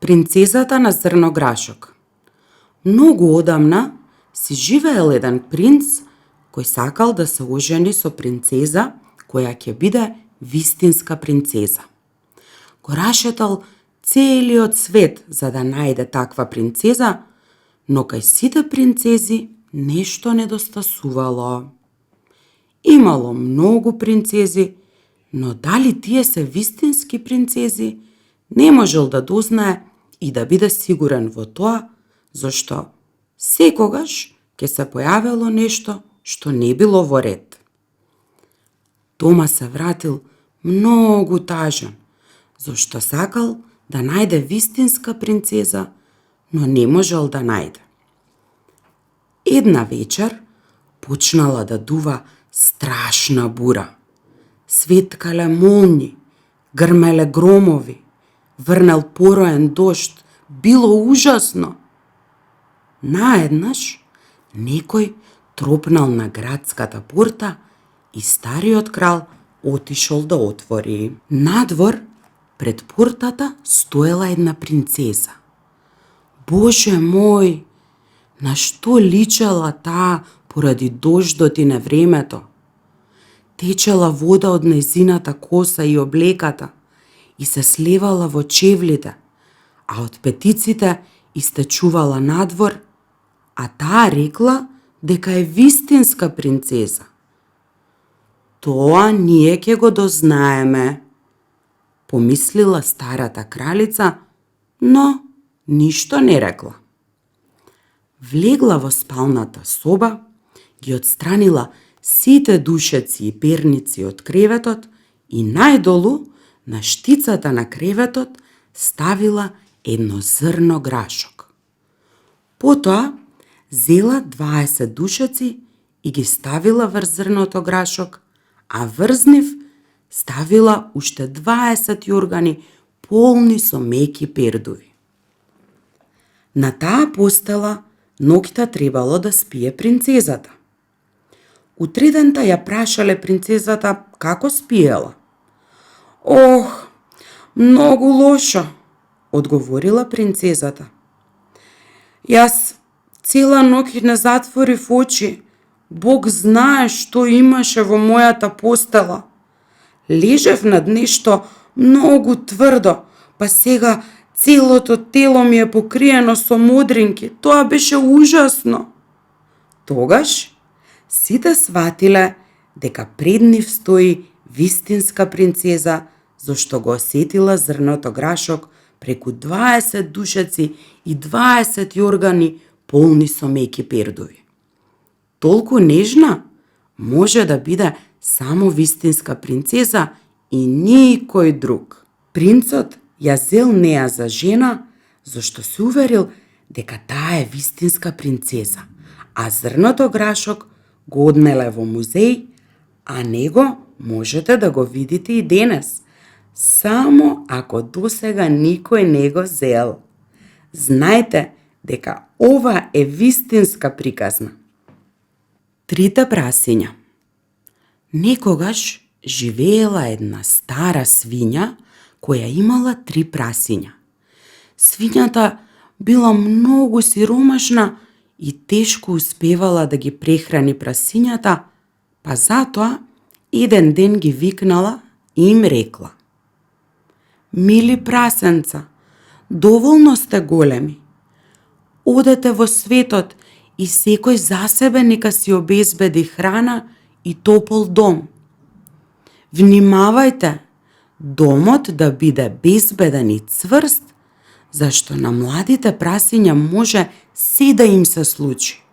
Принцезата на зрно грашок. Многу одамна си живеел еден принц кој сакал да се ожени со принцеза која ќе биде вистинска принцеза. Го рашетал целиот свет за да најде таква принцеза, но кај сите принцези нешто недостасувало. Имало многу принцези, но дали тие се вистински принцези, не можел да дознае и да биде сигурен во тоа, зашто секогаш ќе се појавило нешто што не било во ред. Дома се вратил многу тажен, зашто сакал да најде вистинска принцеза, но не можел да најде. Една вечер почнала да дува страшна бура. Светкале молњи, грмеле громови, врнел пороен дожд, било ужасно. Наеднаш некој тропнал на градската порта и стариот крал отишол да отвори. Надвор, пред портата, стоела една принцеза. Боже мој, на што личела таа поради дождот и невремето? Течела вода од нејзината коса и облеката и се сливала во чевлите, а од петиците истечувала надвор, а таа рекла дека е вистинска принцеза. Тоа ние ќе го дознаеме, помислила старата кралица, но ништо не рекла. Влегла во спалната соба, ги отстранила сите душеци и перници од креветот и најдолу, на штицата на креветот, ставила едно зрно грашок. Потоа, зела 20 душеци и ги ставила врз зрното грашок, а врз нив ставила уште 20 јоргани полни со меки пердуви. На таа постела ноќта требало да спие принцезата. Утридента ја прашале принцезата како спиела. Ох, многу лошо, одговорила принцезата. Јас цела ноќ не затворив очи, Бог знае што имаше во мојата постела. Лежев над нешто многу тврдо, па сега целото тело ми е покриено со модринки. Тоа беше ужасно. Тогаш сите сватиле дека пред нив стои вистинска принцеза, зашто го осетила зрното грашок преку 20 душеци и 20 јоргани полни со меки пердуви. Толку нежна може да биде само вистинска принцеза и никој друг. Принцот ја зел неа за жена, зашто се уверил дека таа е вистинска принцеза, а зрното грашок го однеле во музеј, а него можете да го видите и денес, само ако досега никој не го зел. Знајте дека ова е вистинска приказна. Трите прасиња. Некогаш живеела една стара свиња која имала 3 прасиња. Свињата била многу сиромашна и тешко успевала да ги прехрани прасињата, па затоа еден ден ги викнала и им рекла: Мили прасенца, доволно сте големи. Одете во светот и секој за себе нека си обезбеди храна и топол дом. Внимавајте, домот да биде безбеден и цврст, зашто на младите прасиња може се да им се случи.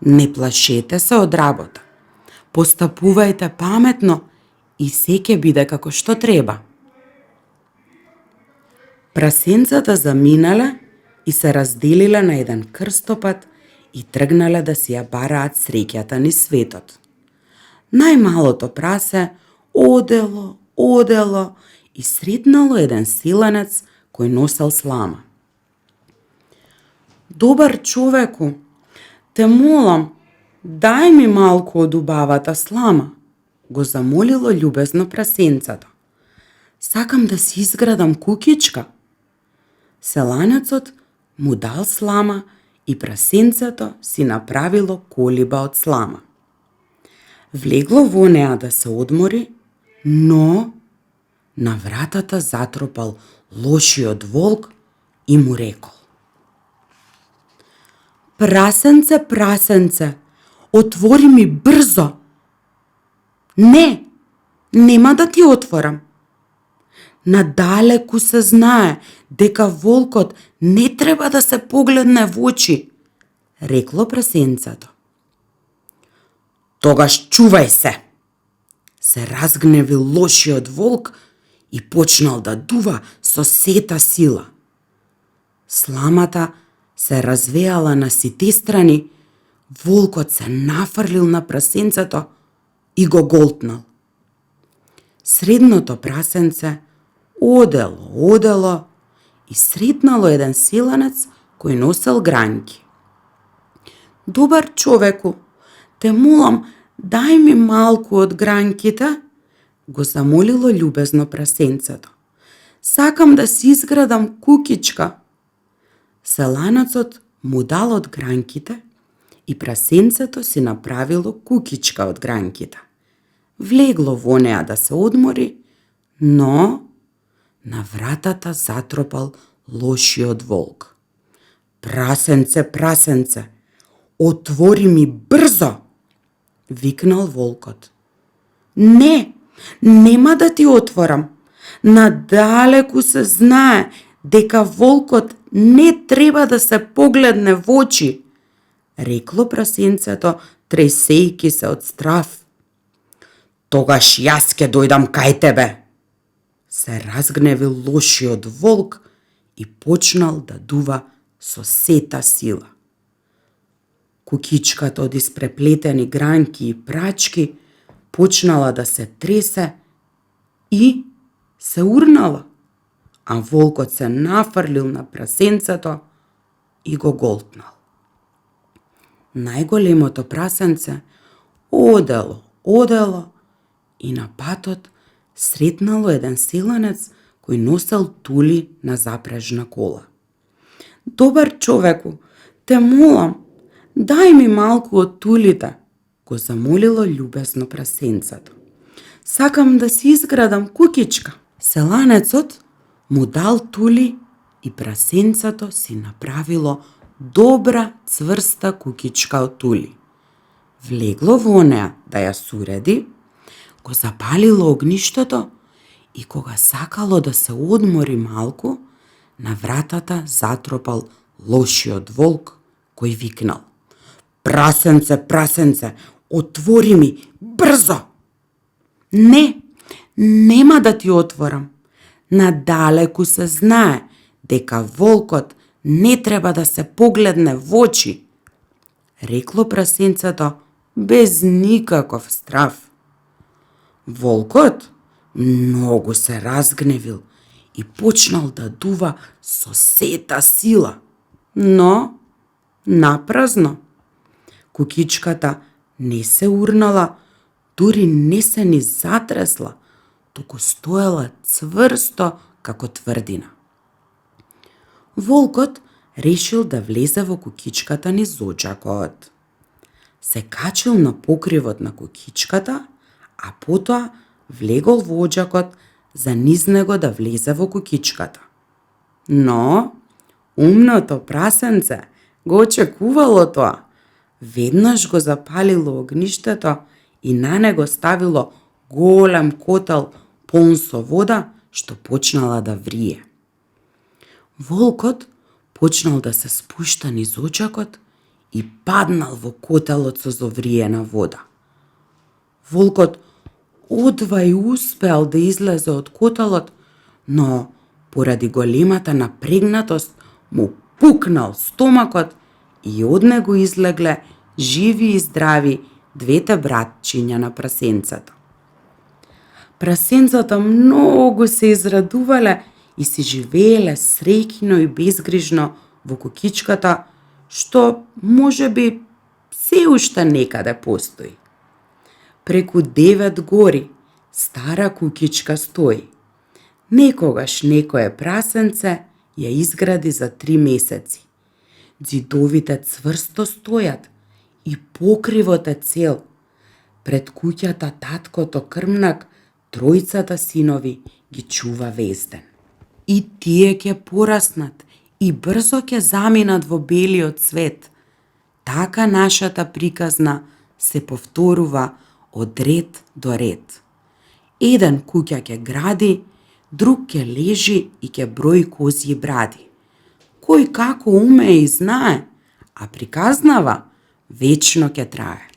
Не плашете се од работа. Постапувајте паметно и се ќе биде како што треба. Прасенцата заминале и се разделиле на еден крстопат и тргнале да си ја бараат среќата низ светот. Најмалото прасе одело и сретнало еден селенец кој носел слама. Добар човеку, те молам, дај ми малку од убавата слама, го замолило љубезно прасенцето. Сакам да си изградам куќичка. Селанецот му дал слама и прасенцето си направило колиба од слама. Влегло во неа да се одмори, но на вратата затропал лошиот волк и му рекол: "Прасенце, прасенце, отвори ми брзо." "Не, нема да ти отворам. Надалеку се знае дека волкот не треба да се погледне во очи," рекло прасенцето. "Тогаш чувај се разгневил лошиот волк и почнал да дува со сета сила. Сламата се развеала на сите страни, волкот се нафрлил на прасенцето и го голтнал. Средното прасенце одело и сретнало еден селанец кој носел гранки. "Добар човеку, те молам, дај ми малку од гранките," го замолило љубезно прасенцето. "Сакам да си изградам кукичка." Селанецот му дал од гранките и прасенцето си направило кукичка од гранките. Влегло во неа да се одмори, но на вратата затропал лошиот волк. "Прасенце, прасенце, отвори ми брзо," викнал волкот. "Не, нема да ти отворам. Надалеку се знае дека волкот не треба да се погледне во очи," рекло прасенцето, тресејки се од страв. "Тогаш јас ќе дојдам кај тебе," се разгневил лошиот волк и почнал да дува со сета сила. Кукичката од испреплетени гранки и прачки почнала да се тресе и се урнала, а волкот се нафрлил на прасенцето и го голтнал. Најголемото прасенце одело и на патот сретнало еден селанец кој носел тули на запрежна кола. "Добар човеку, те молам, дај ми малку од тулите," го замолило љубезно прасенцето. "Сакам да си изградам кукичка." Селанецот му дал тули и прасенцето си направило добра цврста кукичка од тули. Влегло во неа да ја суреди, го запалило огништето и кога сакало да се одмори малку, на вратата затропал лошиот волк кој викнал: "Прасенце, прасенце, отвори ми брзо." "Не, нема да ти отворам. Надалеку се знае дека волкот не треба да се погледне во очи," рекло прасенцето без никаков страв. Волкот многу се разгневил и почнал да дува со сета сила, но напразно. Кукичката не се урнала, дури не се ни затресла, туку стоела цврсто како тврдина. Волкот решил да влезе во кукичката низ оџакот. Се качил на покривот на кукичката, а потоа влегол во оџакот за низ него да влезе во кукичката. Но умното прасенце го очекувало тоа. Веднаш го запалило огништето и на него ставило голем котел полн со вода, што почнала да врие. Волкот почнал да се спушта низ оџакот и паднал во котелот со зовриена вода. Волкот одвај успеал да излезе од котелот, но поради големата напрегнатост му пукнал стомакот и од него излегле живи и здрави двете братчиња на прасенцето. Прасенцата многу се израдувале и си живееле среќно и безгрижно во кукичката, што можеби се уште некаде постои. Преку 9 гори стара кукичка стои. Некогаш некое прасенце ја изгради за 3 месеци. Ѕидовите цврсто стојат и покривот е цел. Пред куќата таткото крмнак, тројцата синови ги чува везден. И тие ќе пораснат и брзо ќе заминат во белиот свет. Така нашата приказна се повторува од ред до ред. Еден куќа ќе гради, друг ќе лежи и ќе брои козји бради. Кој како умее и знае, а приказнава вечно ќе трае.